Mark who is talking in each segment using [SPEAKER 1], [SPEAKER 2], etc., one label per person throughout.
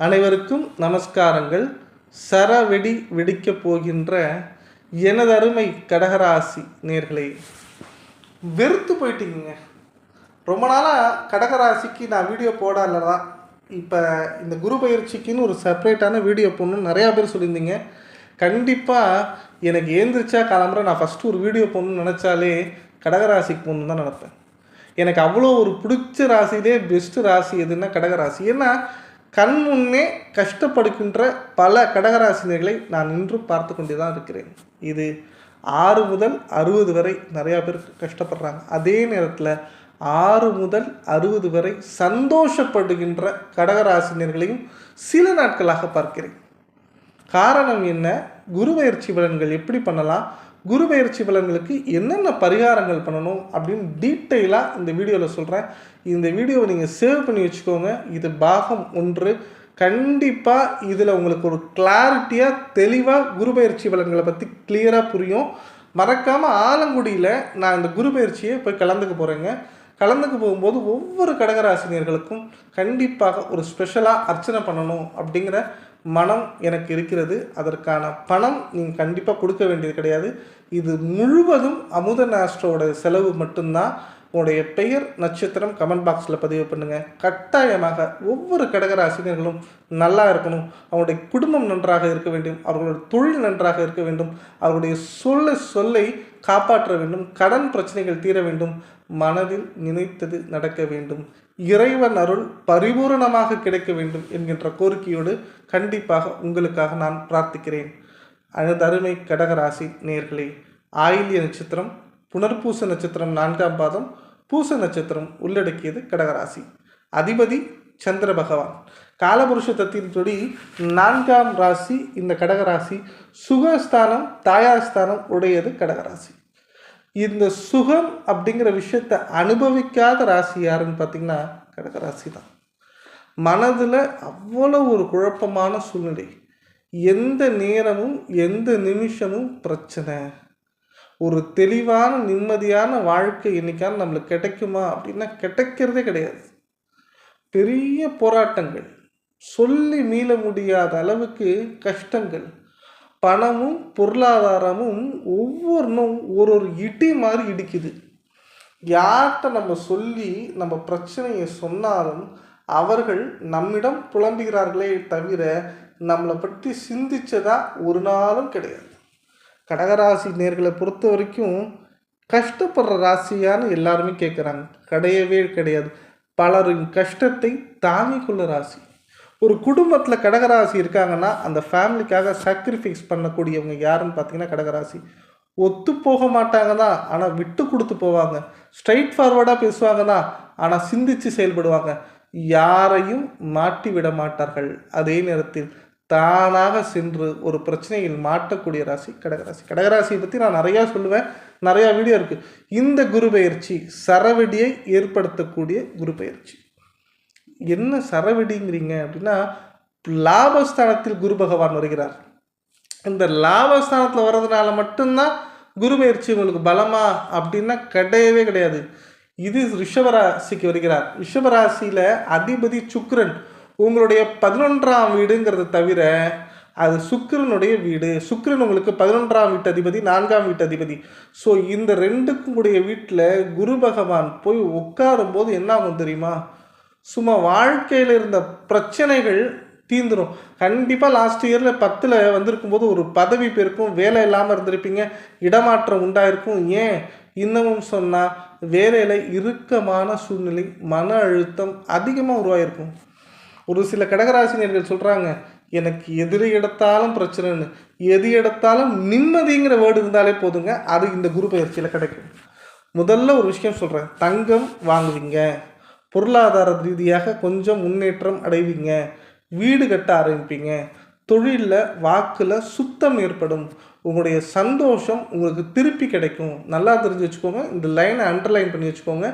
[SPEAKER 1] அனைவருக்கும் நமஸ்காரங்கள். சரவெடி வெடிக்கப் போகின்ற எனது அருமை கடகராசி நேர்களே, வெறுத்து போயிட்டீங்க. ரொம்ப நாளாக கடகராசிக்கு நான் வீடியோ போடலாம். இப்போ இந்த குரு பயிற்சிக்குன்னு ஒரு செப்பரேட்டான வீடியோ போடணும்னு நிறையா பேர் சொல்லியிருந்தீங்க. கண்டிப்பாக எனக்கு ஏந்திரிச்சா கிளம்புற நான் ஃபஸ்ட்டு ஒரு வீடியோ போடணும்னு நினச்சாலே கடகராசிக்கு போகணுன்னு தான் நினப்பேன். எனக்கு அவ்வளோ ஒரு பிடிச்ச ராசியிலே பெஸ்ட்டு ராசி எதுன்னா கடகராசி. ஏன்னா கண் முன்னே கஷ்டப்படுகின்ற பல கடகராசினர்களை நான் இன்றும் பார்த்து கொண்டே தான் இருக்கிறேன். இது 6 முதல் 60 வரை நிறையா பேர் கஷ்டப்படுறாங்க. அதே நேரத்தில் 6 முதல் 60 வரை சந்தோஷப்படுகின்ற கடகராசினர்களையும் சில நாட்களாக பார்க்கிறேன். காரணம் என்ன? குரு பயிற்சி பலன்கள் எப்படி பண்ணலாம், குரு பயிற்சி பலன்களுக்கு என்னென்ன பரிகாரங்கள் பண்ணணும் அப்படின்னு டீட்டெயிலாக இந்த வீடியோவில் சொல்கிறேன். இந்த வீடியோவை நீங்கள் சேவ் பண்ணி வச்சுக்கோங்க. இது பாகம் 1. கண்டிப்பாக இதில் உங்களுக்கு ஒரு கிளாரிட்டியாக தெளிவாக குரு பயிற்சி பலன்களை பற்றி கிளியராக புரியும். மறக்காமல் ஆலங்குடியில் நான் இந்த குரு பயிற்சியை போய் கலந்துக்க போகிறேங்க. கலந்துக்கு போகும்போது ஒவ்வொரு கடகராசினியர்களுக்கும் கண்டிப்பாக ஒரு ஸ்பெஷலாக அர்ச்சனை பண்ணணும் அப்படிங்கிற மனம் எனக்கு இருக்கிறது. அதற்கான பணம் நீங்கள் கண்டிப்பாக கொடுக்க வேண்டியது கிடையாது. இது முழுவதும் அமுதன் ஆஸ்ட்ரோட செலவு மட்டும்தான். உங்களுடைய பெயர் நட்சத்திரம் கமெண்ட் பாக்ஸில் பதிவு பண்ணுங்கள். கட்டாயமாக ஒவ்வொரு கடகராசினர்களும் நல்லா இருக்கணும், அவருடைய குடும்பம் நன்றாக இருக்க வேண்டும், அவர்களுடைய தொழில் நன்றாக இருக்க வேண்டும், அவருடைய சொல்லை காப்பாற்ற வேண்டும், கடன் பிரச்சனைகள் தீர வேண்டும், மனதில் நினைத்தது நடக்க வேண்டும், இறைவன் அருள் பரிபூரணமாக கிடைக்க வேண்டும் என்கின்ற கோரிக்கையோடு கண்டிப்பாக உங்களுக்காக நான் பிரார்த்திக்கிறேன். அருமை கடகராசி நேயர்களே, ஆயில்ய நட்சத்திரம், புனர்பூச நட்சத்திரம் 4ஆம் பாதம், பூச நட்சத்திரம் உள்ளடக்கியது கடகராசி. அதிபதி சந்திர பகவான். காலபுருஷ தத்தின்படி 4ஆம் ராசி இந்த கடகராசி. சுகஸ்தானம் தாயார் ஸ்தானம் உடையது கடகராசி. இந்த சுகம் அப்படிங்கிற விஷயத்தை அனுபவிக்காத ராசி யாருன்னு பார்த்தீங்கன்னா கடகராசி தான். மனதில் அவ்வளோ ஒரு குழப்பமான சூழ்நிலை, எந்த நேரமும் எந்த நிமிஷமும் பிரச்சனை, ஒரு தெளிவான நிம்மதியான வாழ்க்கை என்னைக்கான நம்மளுக்கு கிடைக்குமா அப்படின்னா கிடைக்கிறதே கிடையாது. பெரிய போராட்டங்கள், சொல்லி மீள முடியாத அளவுக்கு கஷ்டங்கள், பணமும் பொருளாதாரமும் ஒவ்வொன்றும் ஒரு இடி மாதிரி இடிக்குது. யார்கிட்ட நம்ம சொல்லி நம்ம பிரச்சனையை சொன்னாலும் அவர்கள் நம்மிடம் புலம்புகிறார்களே தவிர நம்மளை பற்றி சிந்திச்சதா ஒரு நாளும் கிடையாது. கடகராசி நேர்களை பொறுத்த வரைக்கும் கஷ்டப்படுற ராசியான்னு எல்லாருமே கேட்குறாங்க. கிடையவே கிடையாது. பலரின் கஷ்டத்தை தாங்கிக் கொள்ள ராசி. ஒரு குடும்பத்தில் கடகராசி இருக்காங்கன்னா அந்த ஃபேமிலிக்காக சாக்ரிஃபைஸ் பண்ணக்கூடியவங்க யாருன்னு பார்த்தீங்கன்னா கடகராசி. ஒத்து போக மாட்டாங்க தான், ஆனால் விட்டு கொடுத்து போவாங்க. ஸ்ட்ரைட் ஃபார்வர்டாக பேசுவாங்க தான், ஆனால் சிந்தித்து செயல்படுவாங்க. யாரையும் மாட்டி விட மாட்டார்கள். அதே நேரத்தில் தானாக சென்று ஒரு பிரச்சனையில் மாட்டக்கூடிய ராசி கடகராசி. கடகராசியை பற்றி நான் நிறையா சொல்லுவேன், நிறையா வீடியோ இருக்குது. இந்த குரு பயிற்சி சரவெடியை ஏற்படுத்தக்கூடிய குரு பயிற்சி. என்ன சரவெடிங்கிறீங்க அப்படின்னா, லாபஸ்தானத்தில் குரு பகவான் வருகிறார். இந்த லாபஸ்தானத்தில் வர்றதுனால மட்டும்தான் குரு பயிற்சி உங்களுக்கு பலமா அப்படின்னா கிடையவே கிடையாது. இது ரிஷபராசிக்கு வருகிறார். ரிஷபராசியில் அதிபதி சுக்கிரன். உங்களுடைய 11ஆம் வீடுங்கிறத தவிர அது சுக்கிரனுடைய வீடு. சுக்கிரன் உங்களுக்கு 11ஆம் வீட்டு அதிபதி, 4ஆம் வீட்டு அதிபதி. ஸோ இந்த ரெண்டுக்கும் கூடிய வீட்டில் குரு பகவான் போய் உட்காரும் போது என்ன ஆகும் தெரியுமா? சும்மா வாழ்க்கையில் இருந்த பிரச்சனைகள் தீந்துடும். கண்டிப்பாக லாஸ்ட் இயரில் 10ல் வந்திருக்கும்போது ஒரு பதவி போயிருக்கும், வேலை இல்லாமல் இருந்திருப்பீங்க, இடமாற்றம் உண்டாயிருக்கும். ஏன் இன்னமும் சொன்னால் வேலையில் இறுக்கமான சூழ்நிலை, மன அழுத்தம் அதிகமாக உருவாயிருக்கும். ஒரு சில கடகராசினியர்கள் சொல்கிறாங்க, எனக்கு எதிரி எடுத்தாலும் பிரச்சனைன்னு. எது எடுத்தாலும் நிம்மதிங்கிற வேர்டு இருந்தாலே போதுங்க, அது இந்த குரு பயிற்சியில் கிடைக்கும். முதல்ல ஒரு விஷயம் சொல்கிறேன், தங்கம் வாங்குவீங்க, பொருளாதார ரீதியாக கொஞ்சம் முன்னேற்றம் அடைவீங்க, வீடு கட்ட ஆரம்பிப்பீங்க, தொழிலில் வாக்கில் சுத்தம் ஏற்படும், உங்களுடைய சந்தோஷம் உங்களுக்கு திருப்பி கிடைக்கும். நல்லா தெரிஞ்சு வச்சுக்கோங்க, இந்த லைனை அண்டர்லைன் பண்ணி வச்சுக்கோங்க.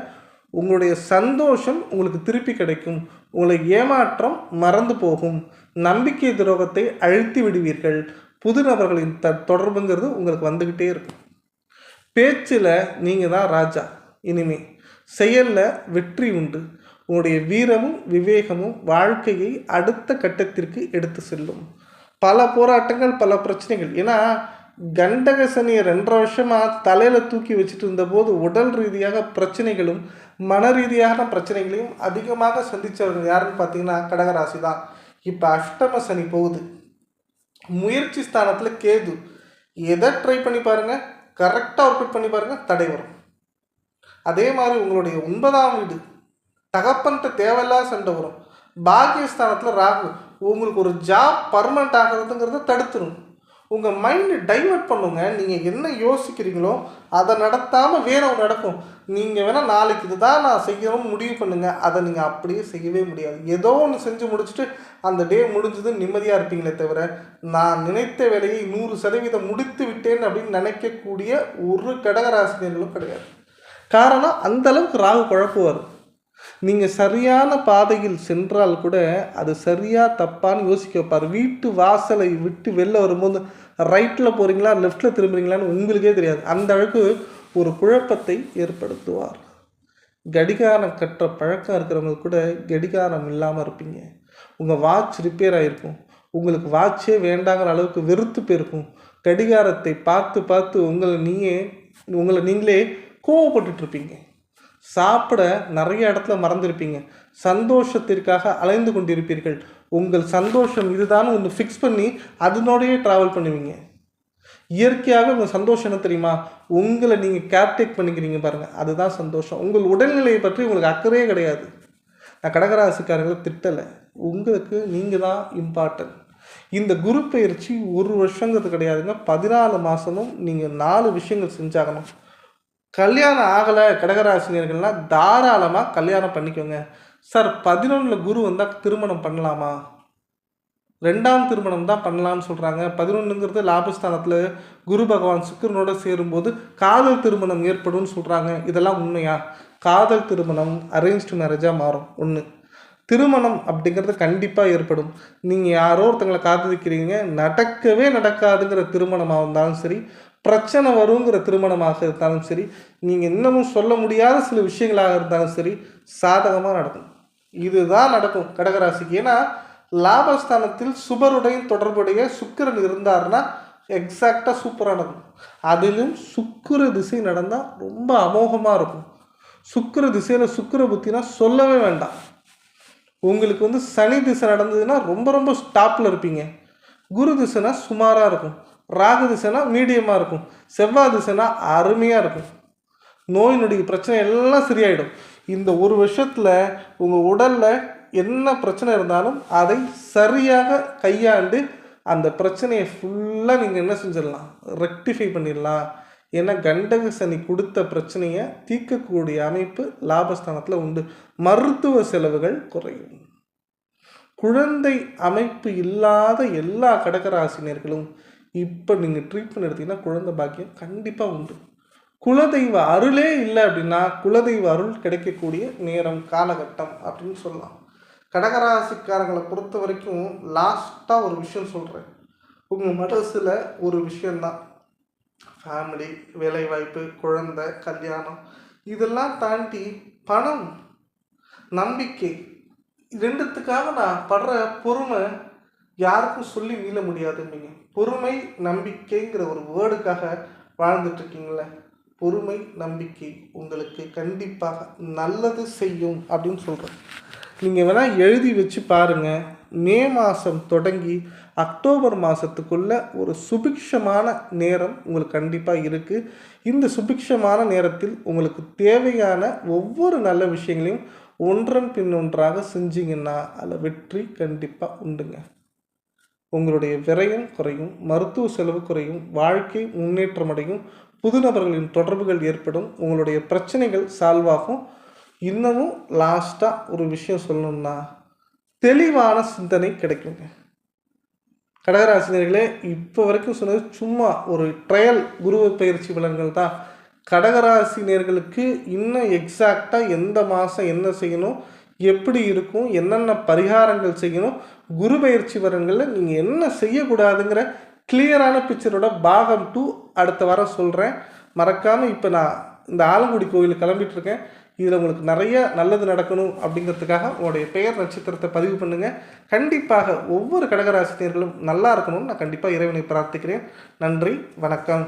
[SPEAKER 1] உங்களுடைய சந்தோஷம் உங்களுக்கு திருப்பி கிடைக்கும், உங்களை ஏமாற்றம் மறந்து போகும், நம்பிக்கை துரோகத்தை அழுத்தி விடுவீர்கள், புது நபர்களின் தொடர்புங்கிறது உங்களுக்கு வந்துக்கிட்டே இருக்கும். பேச்சில் நீங்கள் தான் ராஜா. இனிமே செயலில் வெற்றி உண்டு. உங்களுடைய வீரமும் விவேகமும் வாழ்க்கையை அடுத்த கட்டத்திற்கு எடுத்து செல்லும். பல போராட்டங்கள், பல பிரச்சனைகள். ஏன்னா கண்டக சனியை 2.5 வருஷமாக தலையில் தூக்கி வச்சுட்டு இருந்தபோது உடல் ரீதியாக பிரச்சனைகளும் மன ரீதியான பிரச்சனைகளையும் அதிகமாக சந்தித்தவர்கள் யாருன்னு பார்த்தீங்கன்னா கடகராசி தான். இப்போ அஷ்டம சனி போகுது, முயற்சி ஸ்தானத்தில் கேது. எதை ட்ரை பண்ணி பாருங்கள், கரெக்டாக ஒர்க் அவுட் பண்ணி பாருங்கள், தடை வரும். அதே மாதிரி உங்களுடைய 9ஆம் வீடு தகப்பன்ட்ட தேவையில்லாத சண்டை வரும். பாக்கியஸ்தானத்தில் ராகு உங்களுக்கு ஒரு ஜாப் பர்மனெண்ட் ஆகிறதுங்கிறத தடுத்துடும். உங்கள் மைண்டு டைவெர்ட் பண்ணுங்க. நீங்கள் என்ன யோசிக்கிறீங்களோ அதை நடத்தாமல் வேற ஒன்று நடக்கும். நீங்கள் வேணால் நாளைக்கு இதுதான் நான் செய்யணும்னு முடிவு பண்ணுங்கள், அதை நீங்கள் அப்படியே செய்யவே முடியாது. ஏதோ ஒன்று செஞ்சு முடிச்சுட்டு அந்த டே முடிஞ்சது நிம்மதியாக இருப்பீங்களே தவிர நான் நினைத்த வேலையை 100% முடித்து விட்டேன் அப்படின்னு நினைக்கக்கூடிய ஒரு கடகராசினியர்களும் கிடையாது. காரணம் அந்தளவுக்கு ராகு குழப்புவார். நீங்கள் சரியான பாதையில் சென்றால் கூட அது சரியாக தப்பான்னு யோசிக்க வைப்பார். வீட்டு வாசலை விட்டு வெளில வரும்போது ரைட்டில் போகிறீங்களா லெஃப்டில் திரும்புறீங்களான்னு உங்களுக்கே தெரியாது. அந்த அளவுக்கு ஒரு குழப்பத்தை ஏற்படுத்துவார். கடிகாரம் கட்டுற பழக்கம் இருக்கிறவங்க கூட கடிகாரம் இல்லாமல் இருப்பீங்க. உங்கள் வாட்ச் ரிப்பேர் ஆகிருக்கும், உங்களுக்கு வாட்சே வேண்டாங்கிற அளவுக்கு வெறுத்து போயிருக்கும். கடிகாரத்தை பார்த்து பார்த்து உங்களை நீங்களே கோவப்பட்டுட்ருப்பீங்க. சாப்பிட நிறைய இடத்துல மறந்துருப்பீங்க. சந்தோஷத்திற்காக அலைந்து கொண்டிருப்பீர்கள். உங்கள் சந்தோஷம் இதுதான் ஒன்று ஃபிக்ஸ் பண்ணி அதனோடையே ட்ராவல் பண்ணுவீங்க. இயற்கையாக உங்கள் சந்தோஷம் என்ன தெரியுமா, உங்களை நீங்கள் கேர்டேக் பண்ணிக்கிறீங்க பாருங்கள், அதுதான் சந்தோஷம். உங்கள் உடல்நிலையை பற்றி உங்களுக்கு அக்கறையே கிடையாது. நான் கடகராசிக்காரங்களை திட்டலை, உங்களுக்கு நீங்கள் தான் இம்பார்ட்டன்ட். இந்த குரு பயிற்சி 1 வருஷங்கிறது கிடையாதுங்க, 14 மாதமும் நீங்கள் 4 விஷயங்கள் செஞ்சாகணும். கல்யாணம் ஆகலை கடகராசினியர்கள்லாம் தாராளமாக கல்யாணம் பண்ணிக்கோங்க. சார் 11 குரு வந்தால் திருமணம் பண்ணலாமா? 2ஆம் திருமணம் தான் பண்ணலான்னு சொல்கிறாங்க. 11ங்கிறது லாபஸ்தானத்தில் குரு பகவான் சுக்கிரனோட சேரும்போது காதல் திருமணம் ஏற்படும்னு சொல்கிறாங்க. இதெல்லாம் உண்மையா? காதல் திருமணம் அரேஞ்ச்டு மேரேஜாக மாறும். ஒன்று, திருமணம் அப்படிங்கிறது கண்டிப்பாக ஏற்படும். நீங்கள் யாரோ ஒருத்தங்களை காதலிக்கிறீங்க, நடக்கவே நடக்காதுங்கிற திருமணமாக இருந்தாலும் சரி, பிரச்சனை வருங்கிற திருமணமாக இருந்தாலும் சரி, நீங்கள் இன்னமும் சொல்ல முடியாத சில விஷயங்களாக இருந்தாலும் சரி, சாதகமாக நடக்கும். இதுதான் நடக்கும் கடகராசிக்கு. ஏன்னா லாபஸ்தானத்தில் சுபருடைய தொடர்புடைய சுக்கிரன் இருந்தார்னா எக்ஸாக்டாக சூப்பராக நடக்கும். அதிலும் சுக்கிர திசை நடந்தால் ரொம்ப அமோகமாக இருக்கும். சுக்கிர திசையில் சுக்கிர புத்தினா சொல்லவே வேண்டாம். உங்களுக்கு சனி திசை நடந்ததுன்னா ரொம்ப ரொம்ப ஸ்டாப்பில் இருப்பீங்க. குரு திசைனா சுமாராக இருக்கும். ராகு திசைனா மீடியமாக இருக்கும். செவ்வாய் திசைனா அருமையாக இருக்கும். நோய் நொடி பிரச்சனை எல்லாம் சரியாயிடும். இந்த 1 வருஷத்தில் உங்கள் உடலில் என்ன பிரச்சனை இருந்தாலும் அதை சரியாக கையாண்டு அந்த பிரச்சனையை ஃபுல்லாக நீங்கள் என்ன செஞ்சிடலாம், ரெக்டிஃபை பண்ணிடலாம். ஏன்னா கண்டக சனி கொடுத்த பிரச்சனையை தீர்க்கக்கூடிய அமைப்பு லாபஸ்தானத்தில் உண்டு. மருத்துவ செலவுகள் குறையும். குழந்தை அமைப்பு இல்லாத எல்லா கடகராசினியர்களும் இப்போ நீங்கள் ட்ரீட்மெண்ட் எடுத்தீங்கன்னா குழந்தை பாக்கியம் கண்டிப்பாக உண்டு. குலதெய்வ அருளே இல்லை அப்படின்னா குலதெய்வ அருள் கிடைக்கக்கூடிய நேரம் காலகட்டம் அப்படின்னு சொல்லலாம். கடகராசிக்காரங்களை பொறுத்த வரைக்கும் லாஸ்ட்டாக ஒரு விஷயம் சொல்கிறேன். உங்கள் மனசில் ஒரு விஷயந்தான், ஃபேமிலி, வேலைவாய்ப்பு, குழந்தை, கல்யாணம், இதெல்லாம் தாண்டி பணம், நம்பிக்கை, ரெண்டுத்துக்காக நான் படுற பொறுமை யாருக்கும் சொல்லி மீள முடியாதுன்னு. பொறுமை நம்பிக்கைங்கிற ஒரு வேர்டுக்காக வாழ்ந்துட்டுருக்கீங்களே, பொறுமை நம்பிக்கை உங்களுக்கு கண்டிப்பாக நல்லது செய்யும் அப்படின்னு சொல்கிறேன். நீங்கள் வேணால் எழுதி வச்சு பாருங்கள். மே மாதம் தொடங்கி அக்டோபர் மாதத்துக்குள்ளே ஒரு சுபிக்ஷமான நேரம் உங்களுக்கு கண்டிப்பாக இருக்குது. இந்த சுபிக்ஷமான நேரத்தில் உங்களுக்கு தேவையான ஒவ்வொரு நல்ல விஷயங்களையும் ஒன்றன் பின் ஒன்றாக செஞ்சிங்கன்னா அதில் வெற்றி கண்டிப்பாக உண்டுங்க. உங்களுடைய விரயம் குறையும், மருத்துவ செலவு குறையும், வாழ்க்கை முன்னேற்றம் அடையும், புது நபர்களின் தொடர்புகள் ஏற்படும், உங்களுடைய பிரச்சனைகள் சால்வ் ஆகும். இன்னமும் லாஸ்ட்டாக ஒரு விஷயம் சொல்லணும்னா தெளிவான சிந்தனை கிடைக்குங்க. கடகராசினியர்களே, இப்போ வரைக்கும் சொன்னது சும்மா ஒரு ட்ரையல் குரு பயிற்சி பலன்கள் தான். கடகராசினியர்களுக்கு இன்னும் எக்ஸாக்டாக எந்த மாதம் என்ன செய்யணும், எப்படி இருக்கும், என்னென்ன பரிகாரங்கள் செய்யணும், குரு பயிற்சி பலன்களில் நீங்கள் என்ன செய்யக்கூடாதுங்கிற கிளியரான பிக்சரோட பாகம் 2 அடுத்த வாரம் சொல்கிறேன். மறக்காமல் இப்போ நான் இந்த ஆலங்குடி கோயிலுக்கு கிளம்பிட்டுருக்கேன். இதில் உங்களுக்கு நிறைய நல்லது நடக்கணும் அப்படிங்கிறதுக்காக உங்களுடைய பெயர் நட்சத்திரத்தை பதிவு பண்ணுங்கள். கண்டிப்பாக ஒவ்வொரு கடகராசினியர்களும் நல்லா இருக்கணும்னு நான் கண்டிப்பாக இறைவனை பிரார்த்திக்கிறேன். நன்றி, வணக்கம்.